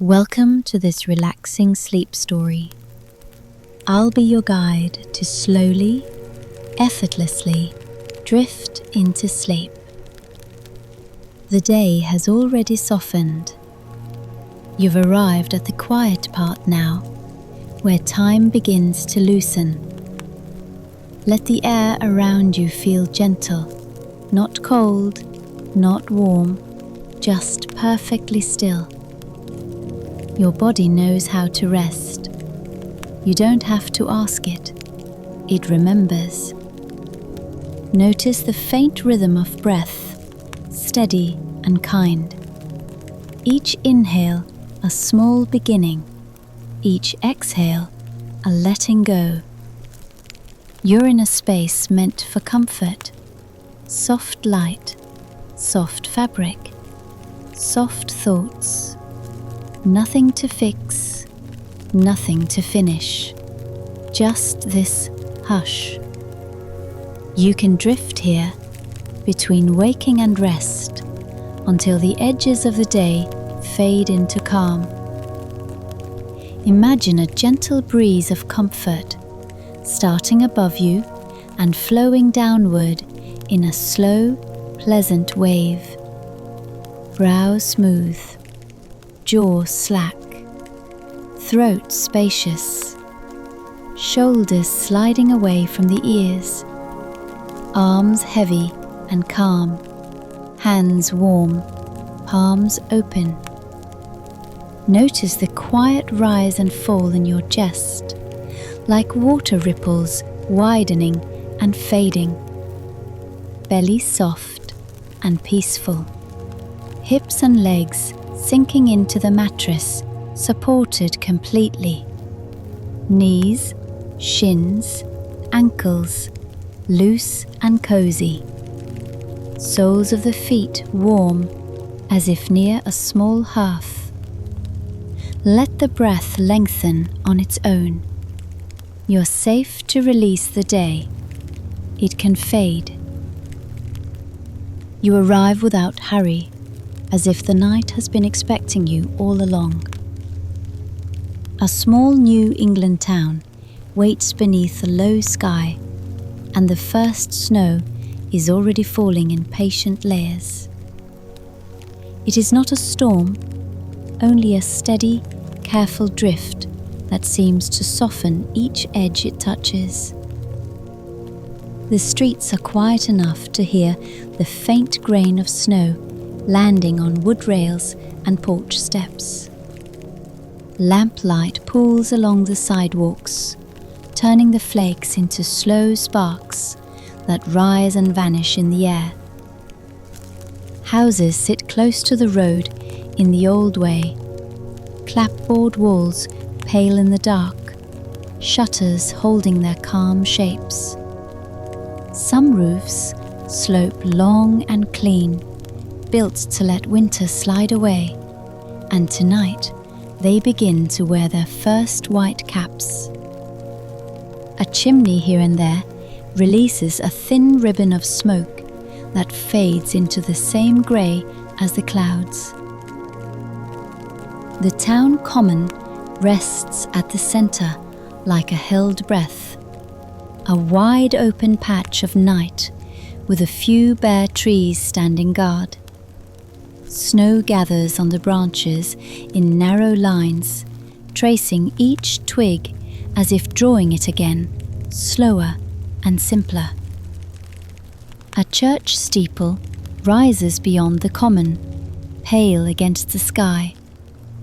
Welcome to this relaxing sleep story. I'll be your guide to slowly, effortlessly drift into sleep. The day has already softened. You've arrived at the quiet part now, where time begins to loosen. Let the air around you feel gentle, not cold, not warm, just perfectly still. Your body knows how to rest. You don't have to ask it. It remembers. Notice the faint rhythm of breath, steady and kind. Each inhale, a small beginning. Each exhale, a letting go. You're in a space meant for comfort. Soft light, soft fabric, soft thoughts. Nothing to fix, nothing to finish. Just this hush. You can drift here between waking and rest until the edges of the day fade into calm. Imagine a gentle breeze of comfort starting above you and flowing downward in a slow, pleasant wave. Brow smooth, jaw slack, throat spacious, shoulders sliding away from the ears, arms heavy and calm, hands warm, palms open. Notice the quiet rise and fall in your chest, like water ripples widening and fading. Belly soft and peaceful, hips and legs sinking into the mattress, supported completely. Knees, shins, ankles, loose and cozy. Soles of the feet warm, as if near a small hearth. Let the breath lengthen on its own. You're safe to release the day. It can fade. You arrive without hurry, as if the night has been expecting you all along. A small New England town waits beneath a low sky, and the first snow is already falling in patient layers. It is not a storm, only a steady, careful drift that seems to soften each edge it touches. The streets are quiet enough to hear the faint grain of snow landing on wood rails and porch steps. Lamplight pools along the sidewalks, turning the flakes into slow sparks that rise and vanish in the air. Houses sit close to the road in the old way, clapboard walls pale in the dark, shutters holding their calm shapes. Some roofs slope long and clean, built to let winter slide away, and tonight they begin to wear their first white caps. A chimney here and there releases a thin ribbon of smoke that fades into the same grey as the clouds. The town common rests at the centre like a held breath, a wide open patch of night with a few bare trees standing guard. Snow gathers on the branches in narrow lines, tracing each twig as if drawing it again, slower and simpler. A church steeple rises beyond the common, pale against the sky,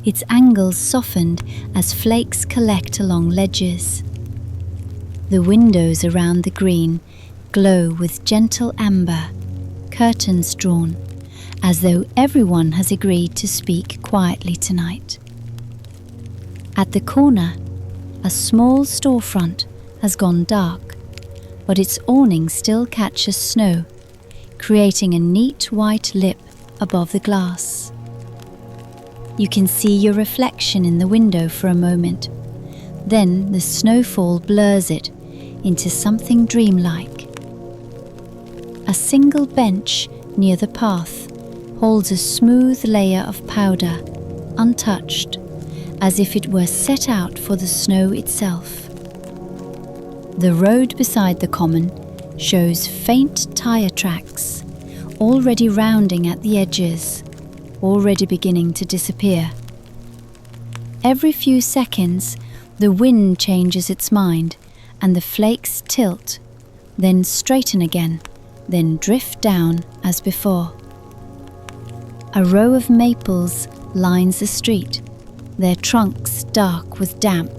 its angles softened as flakes collect along ledges. The windows around the green glow with gentle amber, curtains drawn, as though everyone has agreed to speak quietly tonight. At the corner, a small storefront has gone dark, but its awning still catches snow, creating a neat white lip above the glass. You can see your reflection in the window for a moment, then the snowfall blurs it into something dreamlike. A single bench near the path holds a smooth layer of powder, untouched, as if it were set out for the snow itself. The road beside the common shows faint tire tracks, already rounding at the edges, already beginning to disappear. Every few seconds, the wind changes its mind and the flakes tilt, then straighten again, then drift down as before. A row of maples lines the street, their trunks dark with damp,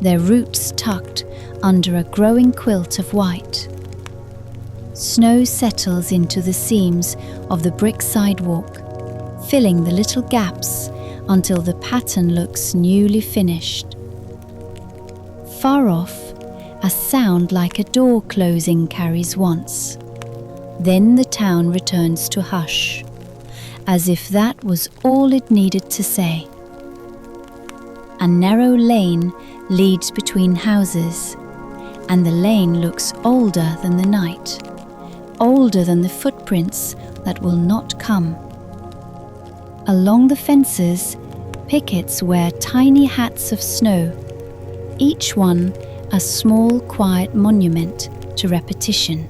their roots tucked under a growing quilt of white. Snow settles into the seams of the brick sidewalk, filling the little gaps until the pattern looks newly finished. Far off, a sound like a door closing carries once. Then the town returns to hush, as if that was all it needed to say. A narrow lane leads between houses, and the lane looks older than the night, older than the footprints that will not come. Along the fences, pickets wear tiny hats of snow, each one a small quiet monument to repetition.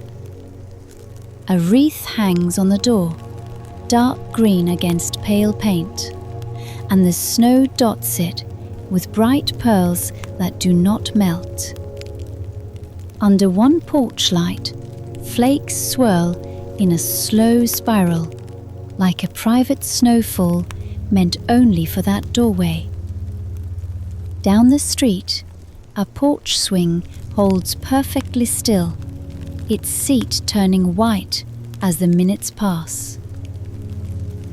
A wreath hangs on the door, dark green against pale paint, and the snow dots it with bright pearls that do not melt. Under one porch light, flakes swirl in a slow spiral, like a private snowfall meant only for that doorway. Down the street, a porch swing holds perfectly still, its seat turning white as the minutes pass.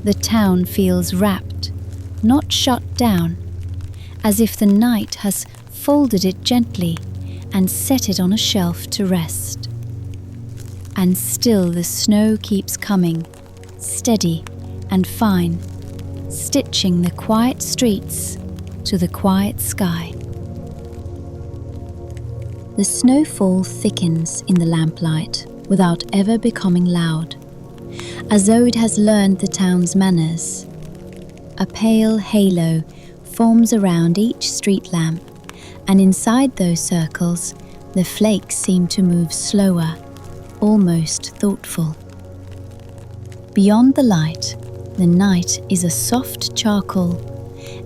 The town feels wrapped, not shut down, as if the night has folded it gently and set it on a shelf to rest. And still the snow keeps coming, steady and fine, stitching the quiet streets to the quiet sky. The snowfall thickens in the lamplight without ever becoming loud, as though it has learned the town's manners. A pale halo forms around each street lamp, and inside those circles, the flakes seem to move slower, almost thoughtful. Beyond the light, the night is a soft charcoal,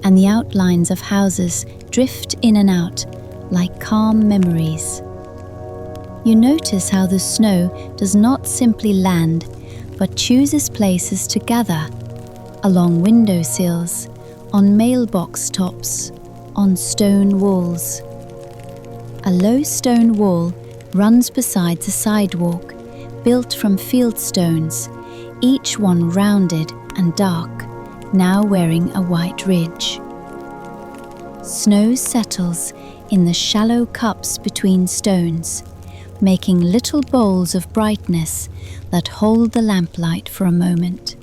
and the outlines of houses drift in and out like calm memories. You notice how the snow does not simply land, but chooses places to gather, along windowsills, on mailbox tops, on stone walls. A low stone wall runs beside the sidewalk, built from field stones, each one rounded and dark, now wearing a white ridge. Snow settles in the shallow cups between stones, making little bowls of brightness that hold the lamplight for a moment.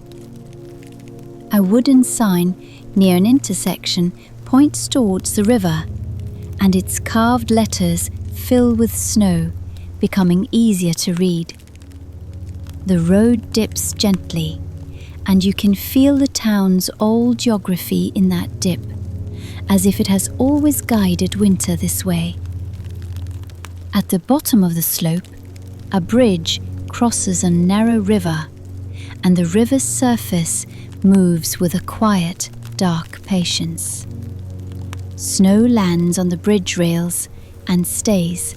A wooden sign near an intersection points towards the river, and its carved letters fill with snow, becoming easier to read. The road dips gently, and you can feel the town's old geography in that dip, as if it has always guided winter this way. At the bottom of the slope, a bridge crosses a narrow river, and the river's surface moves with a quiet, dark patience. Snow lands on the bridge rails and stays,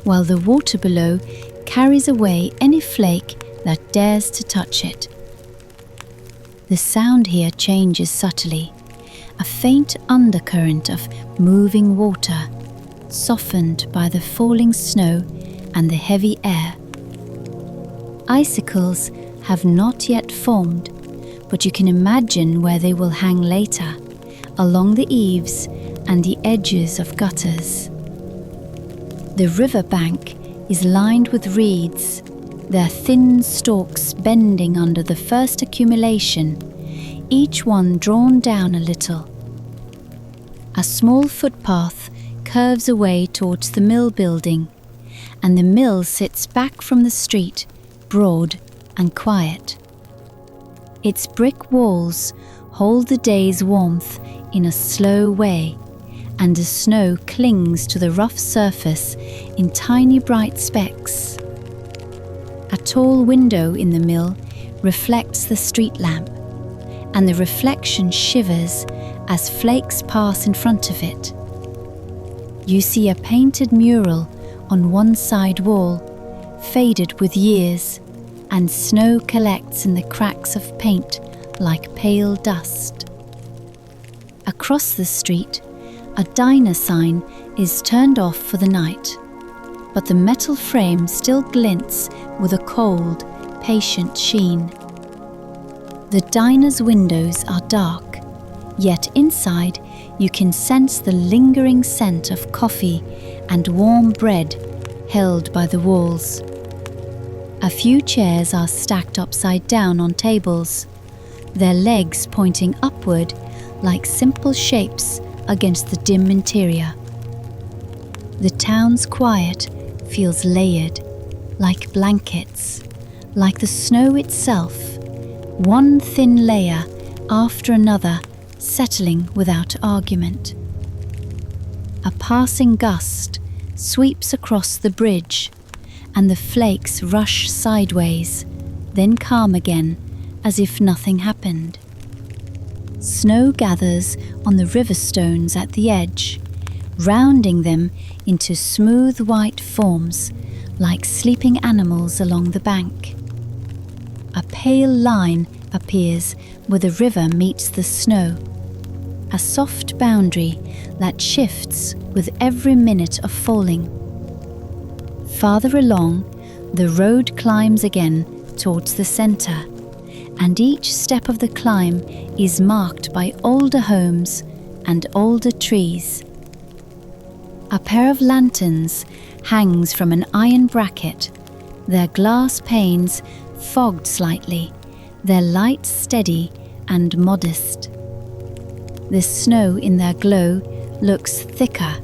while the water below carries away any flake that dares to touch it. The sound here changes subtly, a faint undercurrent of moving water, softened by the falling snow and the heavy air. Icicles have not yet formed, but you can imagine where they will hang later, along the eaves and the edges of gutters. The river bank is lined with reeds, their thin stalks bending under the first accumulation, each one drawn down a little. A small footpath curves away towards the mill building, and the mill sits back from the street, broad and quiet. Its brick walls hold the day's warmth in a slow way, and the snow clings to the rough surface in tiny bright specks. A tall window in the mill reflects the street lamp, and the reflection shivers as flakes pass in front of it. You see a painted mural on one side wall, faded with years, and snow collects in the cracks of paint like pale dust. Across the street, a diner sign is turned off for the night, but the metal frame still glints with a cold, patient sheen. The diner's windows are dark, yet inside you can sense the lingering scent of coffee and warm bread held by the walls. A few chairs are stacked upside down on tables, their legs pointing upward like simple shapes against the dim interior. The town's quiet feels layered, like blankets, like the snow itself, one thin layer after another settling without argument. A passing gust sweeps across the bridge, and the flakes rush sideways, then calm again as if nothing happened. Snow gathers on the river stones at the edge, rounding them into smooth white forms like sleeping animals along the bank. A pale line appears where the river meets the snow, a soft boundary that shifts with every minute of falling. Farther along, the road climbs again towards the center, and each step of the climb is marked by older homes and older trees. A pair of lanterns hangs from an iron bracket, their glass panes fogged slightly, their light steady and modest. The snow in their glow looks thicker,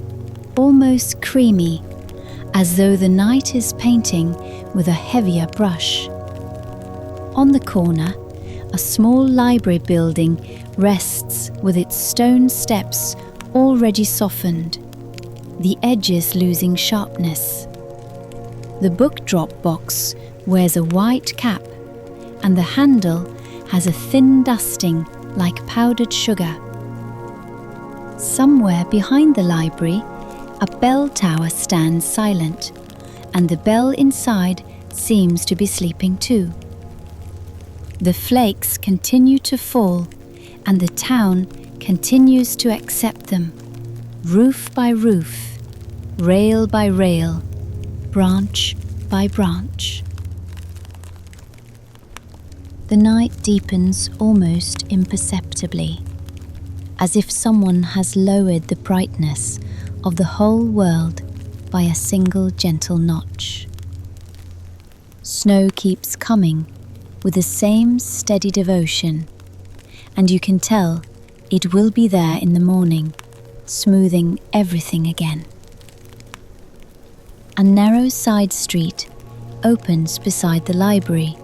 almost creamy, as though the night is painting with a heavier brush. On the corner, a small library building rests with its stone steps already softened, the edges losing sharpness. The book drop box wears a white cap, and the handle has a thin dusting like powdered sugar. Somewhere behind the library, a bell tower stands silent, and the bell inside seems to be sleeping too. The flakes continue to fall, and the town continues to accept them, roof by roof, rail by rail, branch by branch. The night deepens almost imperceptibly, as if someone has lowered the brightness of the whole world by a single gentle notch. Snow keeps coming with the same steady devotion, and you can tell it will be there in the morning, smoothing everything again. A narrow side street opens beside the library,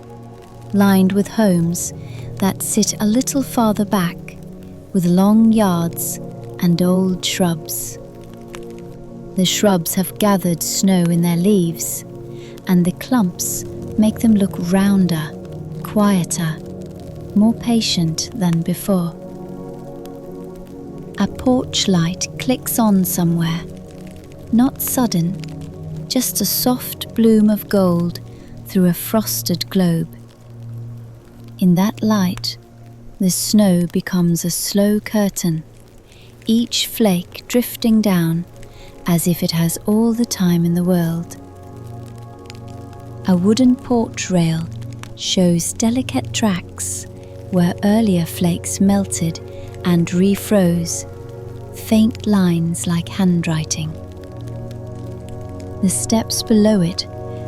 lined with homes that sit a little farther back, with long yards and old shrubs. The shrubs have gathered snow in their leaves, and the clumps make them look rounder, quieter, more patient than before. A porch light clicks on somewhere, not sudden, just a soft bloom of gold through a frosted globe. In that light, the snow becomes a slow curtain, each flake drifting down as if it has all the time in the world. A wooden porch rail shows delicate tracks where earlier flakes melted and refroze, faint lines like handwriting. The steps below it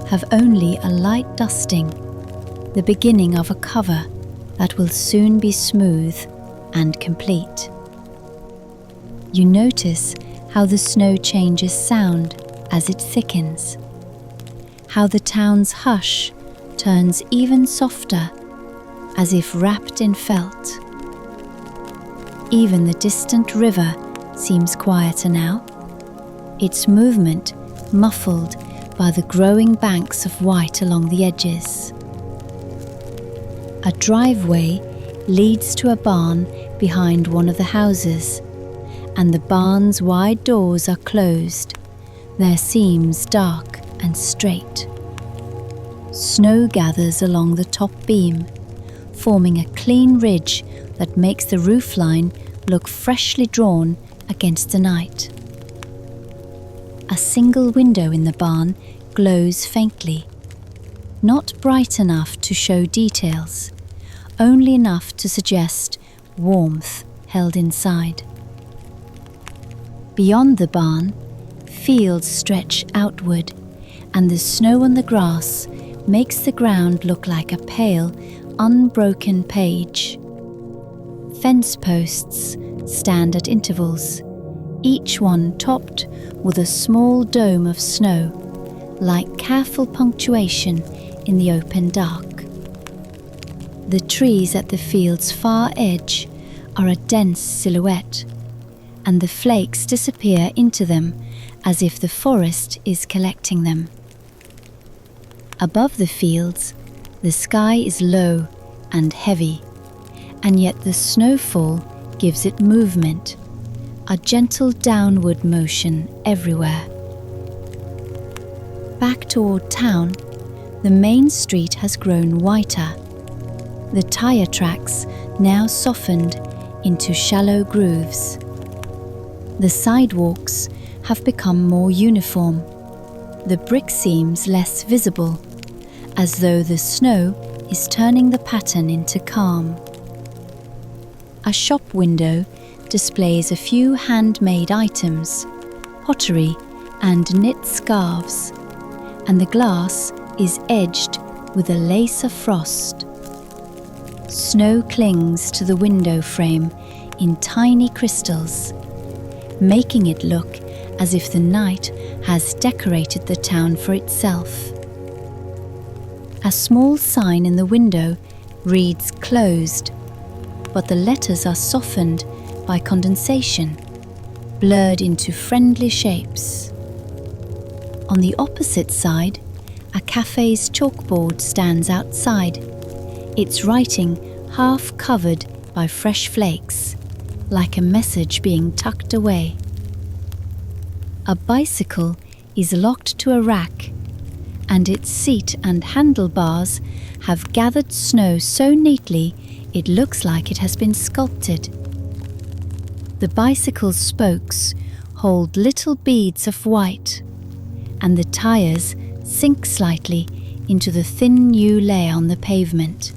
have only a light dusting, the beginning of a cover that will soon be smooth and complete. You notice how the snow changes sound as it thickens, how the town's hush turns even softer, as if wrapped in felt. Even the distant river seems quieter now, its movement muffled by the growing banks of white along the edges. A driveway leads to a barn behind one of the houses, and the barn's wide doors are closed, their seams dark and straight. Snow gathers along the top beam, forming a clean ridge that makes the roofline look freshly drawn against the night. A single window in the barn glows faintly, not bright enough to show details, only enough to suggest warmth held inside. Beyond the barn, fields stretch outward, and the snow on the grass makes the ground look like a pale, unbroken page. Fence posts stand at intervals, each one topped with a small dome of snow, like careful punctuation in the open dark. The trees at the field's far edge are a dense silhouette, and the flakes disappear into them as if the forest is collecting them. Above the fields, the sky is low and heavy, and yet the snowfall gives it movement, a gentle downward motion everywhere. Back toward town, the main street has grown whiter, the tire tracks now softened into shallow grooves. The sidewalks have become more uniform, the brick seams less visible, as though the snow is turning the pattern into calm. A shop window displays a few handmade items, pottery and knit scarves, and the glass is edged with a lace of frost. Snow clings to the window frame in tiny crystals, making it look as if the night has decorated the town for itself. A small sign in the window reads "Closed," but the letters are softened by condensation, blurred into friendly shapes. On the opposite side, a cafe's chalkboard stands outside, its writing half covered by fresh flakes, like a message being tucked away. A bicycle is locked to a rack, and its seat and handlebars have gathered snow so neatly it looks like it has been sculpted. The bicycle's spokes hold little beads of white, and the tires sink slightly into the thin new layer on the pavement.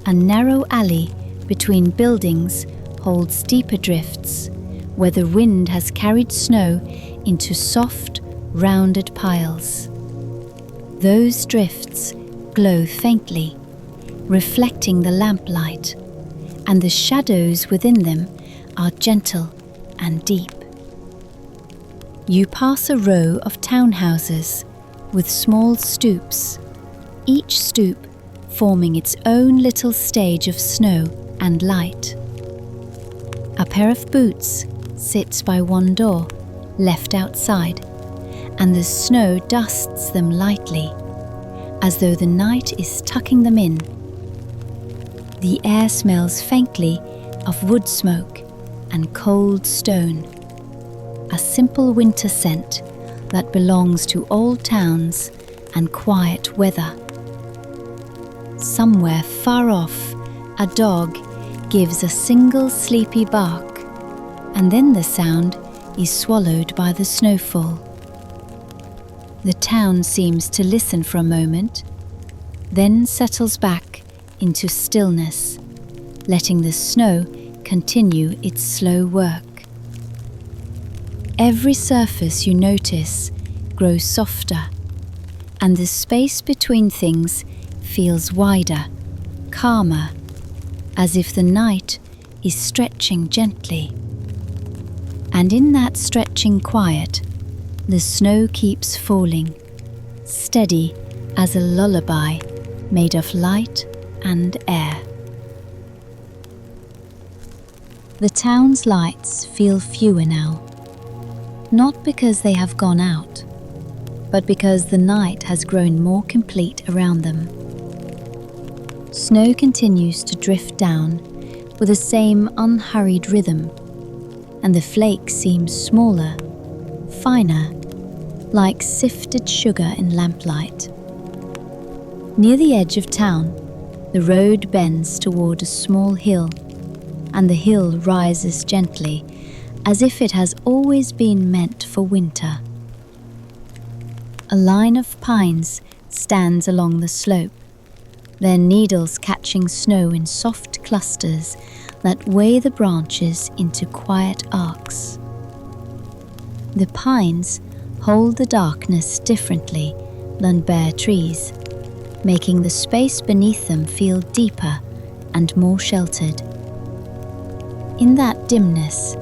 A narrow alley between buildings holds deeper drifts, where the wind has carried snow into soft, rounded piles. Those drifts glow faintly, reflecting the lamplight, and the shadows within them are gentle and deep. You pass a row of townhouses with small stoops, each stoop forming its own little stage of snow and light. A pair of boots sits by one door, left outside, and the snow dusts them lightly, as though the night is tucking them in. The air smells faintly of wood smoke and cold stone, a simple winter scent that belongs to old towns and quiet weather. Somewhere far off, a dog gives a single sleepy bark, and then the sound is swallowed by the snowfall. The town seems to listen for a moment, then settles back into stillness, letting the snow continue its slow work. Every surface you notice grows softer, and the space between things feels wider, calmer, as if the night is stretching gently. And in that stretching quiet, the snow keeps falling, steady as a lullaby made of light and air. The town's lights feel fewer now, not because they have gone out, but because the night has grown more complete around them. Snow continues to drift down with the same unhurried rhythm, and the flakes seem smaller, finer, like sifted sugar in lamplight. Near the edge of town, the road bends toward a small hill, and the hill rises gently, as if it has always been meant for winter. A line of pines stands along the slope, their needles catching snow in soft clusters that weigh the branches into quiet arcs. The pines hold the darkness differently than bare trees, making the space beneath them feel deeper and more sheltered. In that dimness,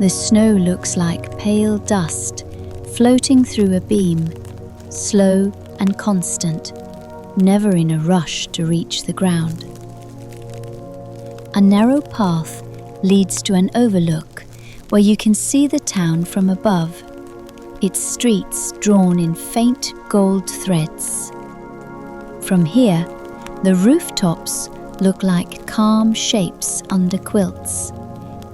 the snow looks like pale dust floating through a beam, slow and constant, never in a rush to reach the ground. A narrow path leads to an overlook where you can see the town from above, its streets drawn in faint gold threads. From here, the rooftops look like calm shapes under quilts,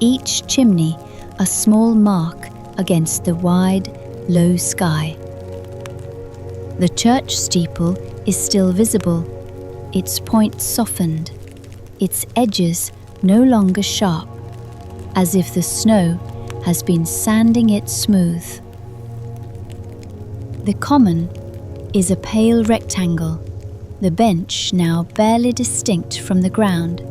each chimney a small mark against the wide, low sky. The church steeple is still visible, its point softened, its edges no longer sharp, as if the snow has been sanding it smooth. The common is a pale rectangle, the bench now barely distinct from the ground,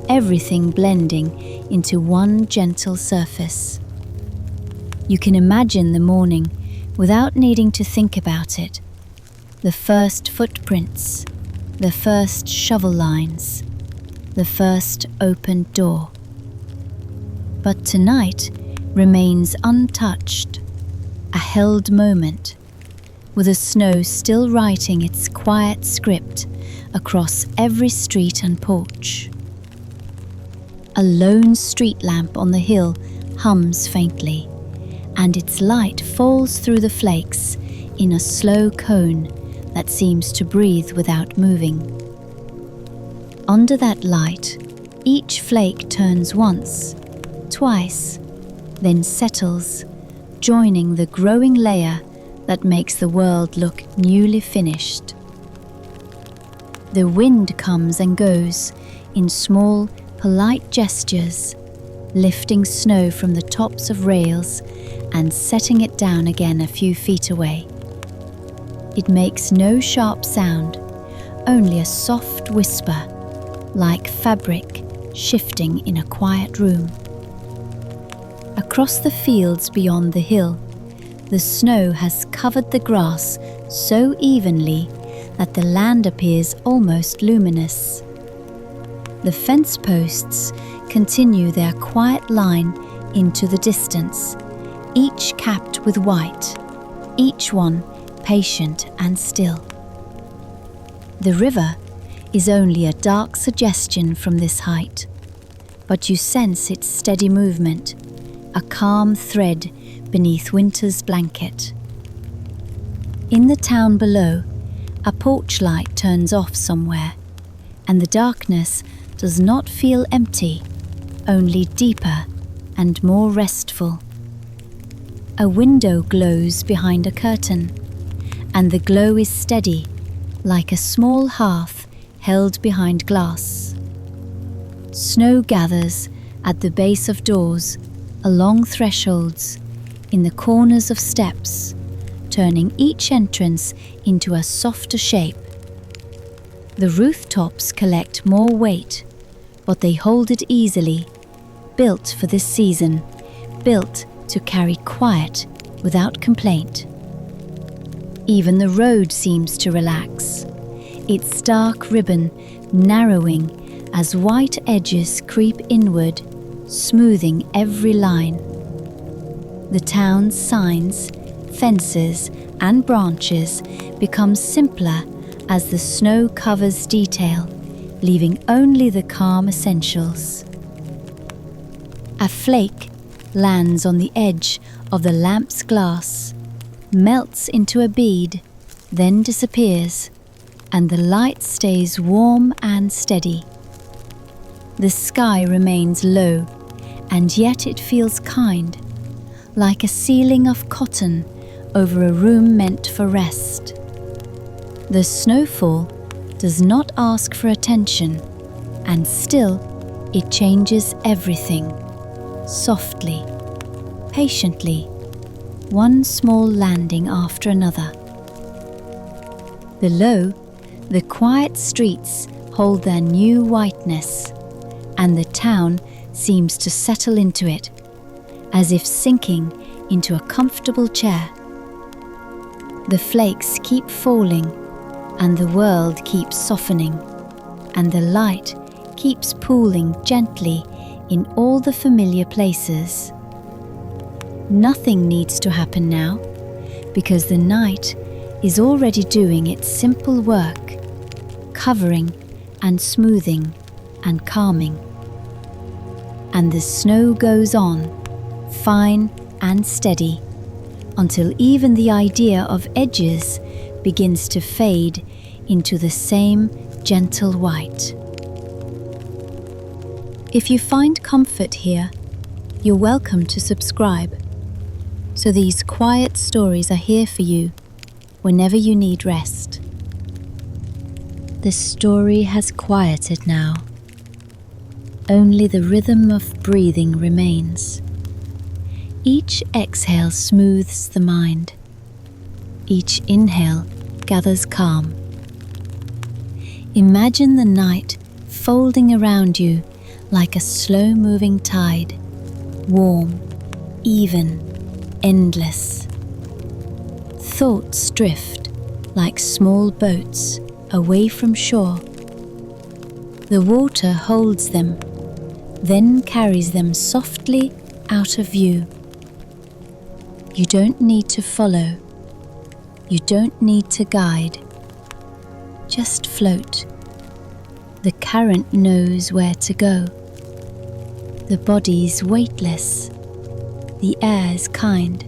everything blending into one gentle surface. You can imagine the morning without needing to think about it. The first footprints, the first shovel lines, the first opened door. But tonight remains untouched, a held moment, with the snow still writing its quiet script across every street and porch. A lone street lamp on the hill hums faintly, and its light falls through the flakes in a slow cone that seems to breathe without moving. Under that light, each flake turns once, twice, then settles, joining the growing layer that makes the world look newly finished. The wind comes and goes in small, polite gestures, lifting snow from the tops of rails and setting it down again a few feet away. It makes no sharp sound, only a soft whisper, like fabric shifting in a quiet room. Across the fields beyond the hill, the snow has covered the grass so evenly that the land appears almost luminous. The fence posts continue their quiet line into the distance, each capped with white, each one patient and still. The river is only a dark suggestion from this height, but you sense its steady movement, a calm thread beneath winter's blanket. In the town below, a porch light turns off somewhere, and the darkness does not feel empty, only deeper and more restful. A window glows behind a curtain, and the glow is steady, like a small hearth held behind glass. Snow gathers at the base of doors, along thresholds, in the corners of steps, turning each entrance into a softer shape. The rooftops collect more weight, but they hold it easily, built for this season, built to carry quiet without complaint. Even the road seems to relax, its dark ribbon narrowing as white edges creep inward, smoothing every line. The town's signs, fences, and branches become simpler as the snow covers detail, leaving only the calm essentials. A flake lands on the edge of the lamp's glass, melts into a bead, then disappears, and the light stays warm and steady. The sky remains low, and yet it feels kind, like a ceiling of cotton over a room meant for rest. The snowfall does not ask for attention, and still it changes everything, softly, patiently, one small landing after another. Below, the quiet streets hold their new whiteness, and the town seems to settle into it, as if sinking into a comfortable chair. The flakes keep falling, and the world keeps softening, and the light keeps pooling gently in all the familiar places. Nothing needs to happen now, because the night is already doing its simple work, covering and smoothing and calming. And the snow goes on, fine and steady, until even the idea of edges begins to fade into the same gentle white. If you find comfort here, you're welcome to subscribe. So these quiet stories are here for you whenever you need rest. The story has quieted now. Only the rhythm of breathing remains. Each exhale smooths the mind. Each inhale gathers calm. Imagine the night folding around you like a slow-moving tide, warm, even, endless. Thoughts drift like small boats away from shore. The water holds them, then carries them softly out of view. You don't need to follow. You don't need to guide. Just float. The current knows where to go. The body's weightless. The air's kind.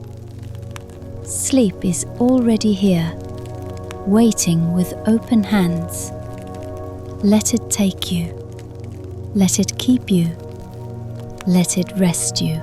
Sleep is already here, waiting with open hands. Let it take you. Let it keep you. Let it rest you.